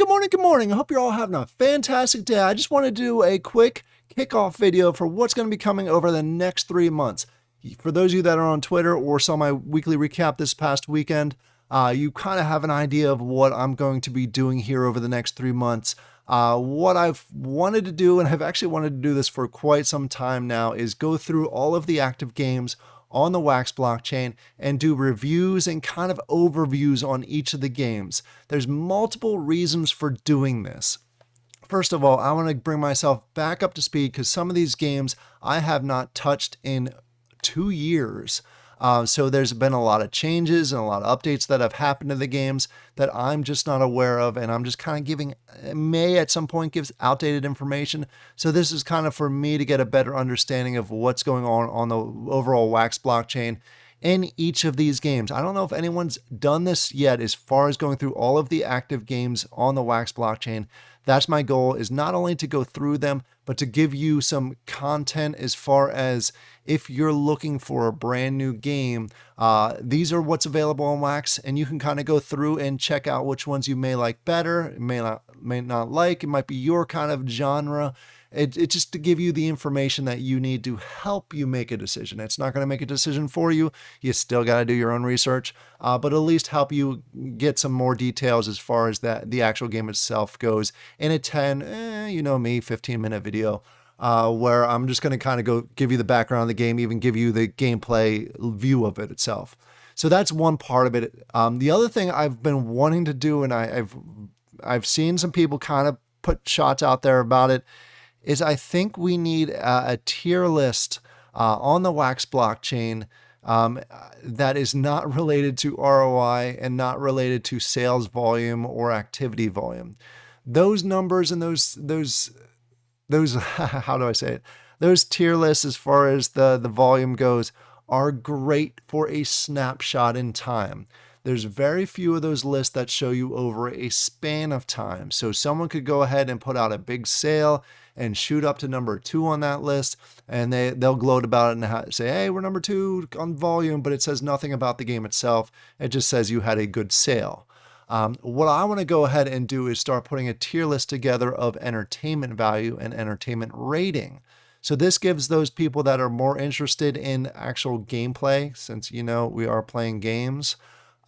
good morning. I hope you're all having a fantastic day. I just want to do a quick kickoff video for what's going to be coming over the next 3 months. For those of you that are on Twitter or saw my weekly recap this past weekend, you kind of have an idea of what I'm going to be doing here over the next 3 months. What I've wanted to do, and I've actually wanted to do this for quite some time now, is go through all of the active games on the Wax blockchain and do reviews and kind of overviews on each of the games. There's multiple reasons for doing this. First of all, I want to bring myself back up to speed because some of these games I have not touched in 2 years. So there's been a lot of changes and a lot of updates that have happened to the games that I'm just not aware of, and I'm just kind of may at some point give outdated information. So this is kind of for me to get a better understanding of what's going on the overall Wax blockchain in each of these games. I don't know if anyone's done this yet as far as going through all of the active games on the Wax blockchain. That's my goal, is not only to go through them, but to give you some content as far as if you're looking for a brand new game, these are what's available on Wax, and you can kind of go through and check out which ones you may like better, may not like. It might be your kind of genre. It's just to give you the information that you need to help you make a decision. It's not going to make a decision for you. You still got to do your own research, but at least help you get some more details as far as the actual game itself goes in a 15-minute video. Where I'm just going to kind of go give you the background of the game, even give you the gameplay view of it itself. So that's one part of it. The other thing I've been wanting to do, and I've seen some people kind of put shots out there about it, is I think we need a tier list on the Wax blockchain that is not related to ROI and not related to sales volume or activity volume. Those numbers and those how do I say it? Those tier lists, as far as the volume goes, are great for a snapshot in time. There's very few of those lists that show you over a span of time. So someone could go ahead and put out a big sale and shoot up to number 2 on that list, and they'll gloat about it and say, hey, we're number 2 on volume, but it says nothing about the game itself. It just says you had a good sale. What I want to go ahead and do is start putting a tier list together of entertainment value and entertainment rating. So this gives those people that are more interested in actual gameplay, since, we are playing games,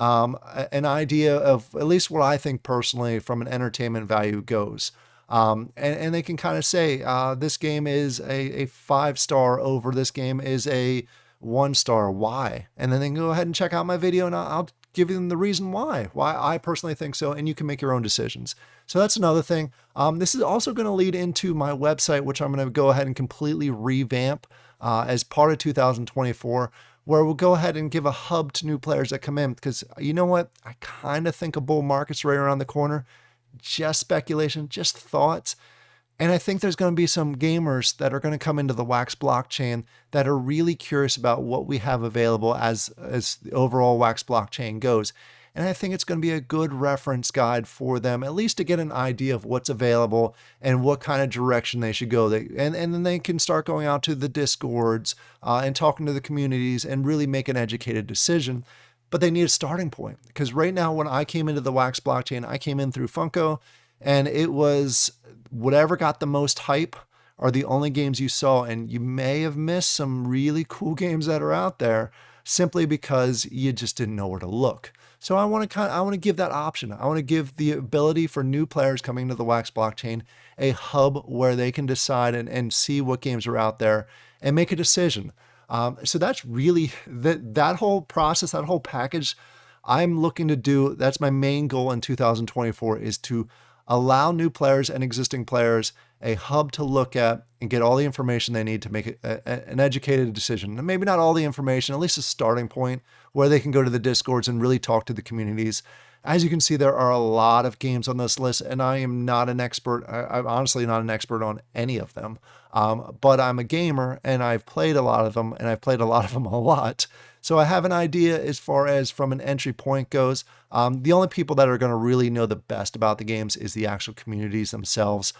an idea of at least what I think personally from an entertainment value goes. And they can kind of say, this game is a 5-star over, this game is a 1-star. Why? And then they can go ahead and check out my video, and I'll give them the reason why I personally think so, and you can make your own decisions. So that's another thing. This is also going to lead into my website, which I'm going to go ahead and completely revamp as part of 2024, where we'll go ahead and give a hub to new players that come in, because you know what? I kind of think a bull market's right around the corner. Just speculation, just thoughts. And I think there's going to be some gamers that are going to come into the Wax blockchain that are really curious about what we have available as the overall Wax blockchain goes. And I think it's going to be a good reference guide for them, at least to get an idea of what's available and what kind of direction they should go. And then they can start going out to the Discords and talking to the communities and really make an educated decision. But they need a starting point, because right now when I came into the Wax blockchain, I came in through Funko, and it was whatever got the most hype are the only games you saw. And you may have missed some really cool games that are out there simply because you just didn't know where to look. So I want to give that option. I want to give the ability for new players coming to the Wax blockchain a hub where they can decide and see what games are out there and make a decision. So that's really that whole process, that whole package I'm looking to do. That's my main goal in 2024, is to allow new players and existing players a hub to look at and get all the information they need to make an educated decision. And maybe not all the information, at least a starting point where they can go to the Discords and really talk to the communities. As you can see, there are a lot of games on this list, and I am not an expert. I'm honestly not an expert on any of them, but I'm a gamer, and I've played a lot of them, and I've played a lot of them a lot. So I have an idea as far as from an entry point goes. The only people that are going to really know the best about the games is the actual communities themselves.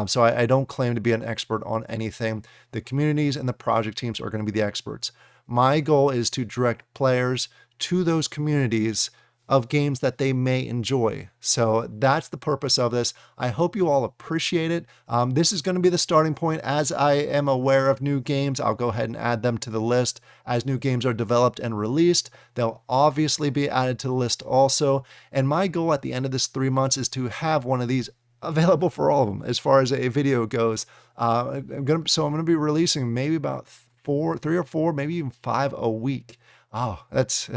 So I don't claim to be an expert on anything. The communities and the project teams are going to be the experts. My goal is to direct players to those communities of games that they may enjoy. So that's the purpose of this. I hope you all appreciate it. This is going to be the starting point. As I am aware of new games, I'll go ahead and add them to the list. As new games are developed and released, they'll obviously be added to the list also. And my goal at the end of this 3 months is to have one of these available for all of them as far as a video goes. I'm gonna be releasing maybe about 3 or 4, maybe even 5 a week. Oh, that's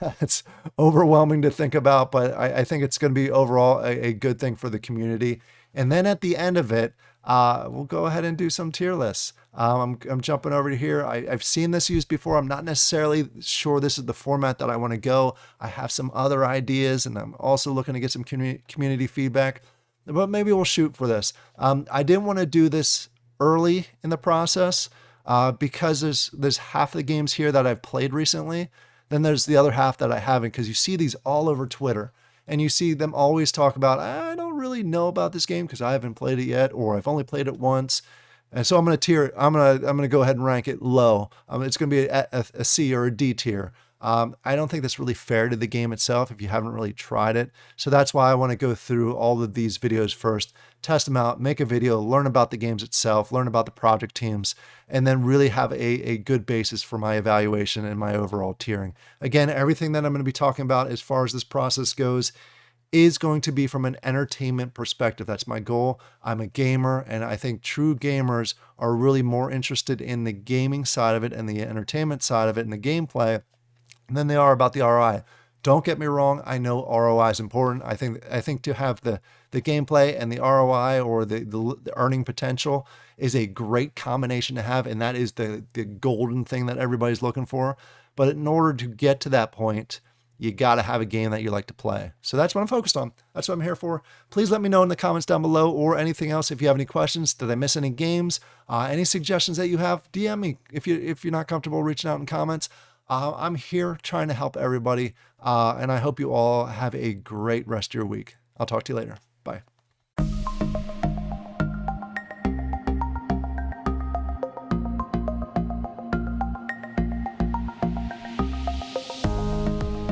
it's overwhelming to think about, but I think it's going to be overall a good thing for the community. And then at the end of it, we'll go ahead and do some tier lists. I'm jumping over to here. I've seen this used before. I'm not necessarily sure this is the format that I want to go. I have some other ideas, and I'm also looking to get some community feedback. But maybe we'll shoot for this. I didn't want to do this early in the process because there's half the games here that I've played recently. Then there's the other half that I haven't, because you see these all over Twitter, and you see them always talk about, I don't really know about this game because I haven't played it yet, or I've only played it once. And so I'm gonna go ahead and rank it low. It's gonna be a C or a D tier. I don't think that's really fair to the game itself if you haven't really tried it. So that's why I want to go through all of these videos first, test them out, make a video, learn about the games itself, learn about the project teams, and then really have a good basis for my evaluation and my overall tiering. Again, everything that I'm going to be talking about as far as this process goes is going to be from an entertainment perspective. That's my goal. I'm a gamer, and I think true gamers are really more interested in the gaming side of it and the entertainment side of it and the gameplay than they are about the ROI. Don't get me wrong. I know ROI is important. I think to have the gameplay and the ROI, or the earning potential, is a great combination to have, and that is the golden thing that everybody's looking for. But in order to get to that point, you got to have a game that you like to play. So that's what I'm focused on. That's what I'm here for. Please let me know in the comments down below, or anything else. If you have any questions, did I miss any games? Any suggestions that you have, DM me if you're not comfortable reaching out in comments. I'm here trying to help everybody, and I hope you all have a great rest of your week. I'll talk to you later. Bye.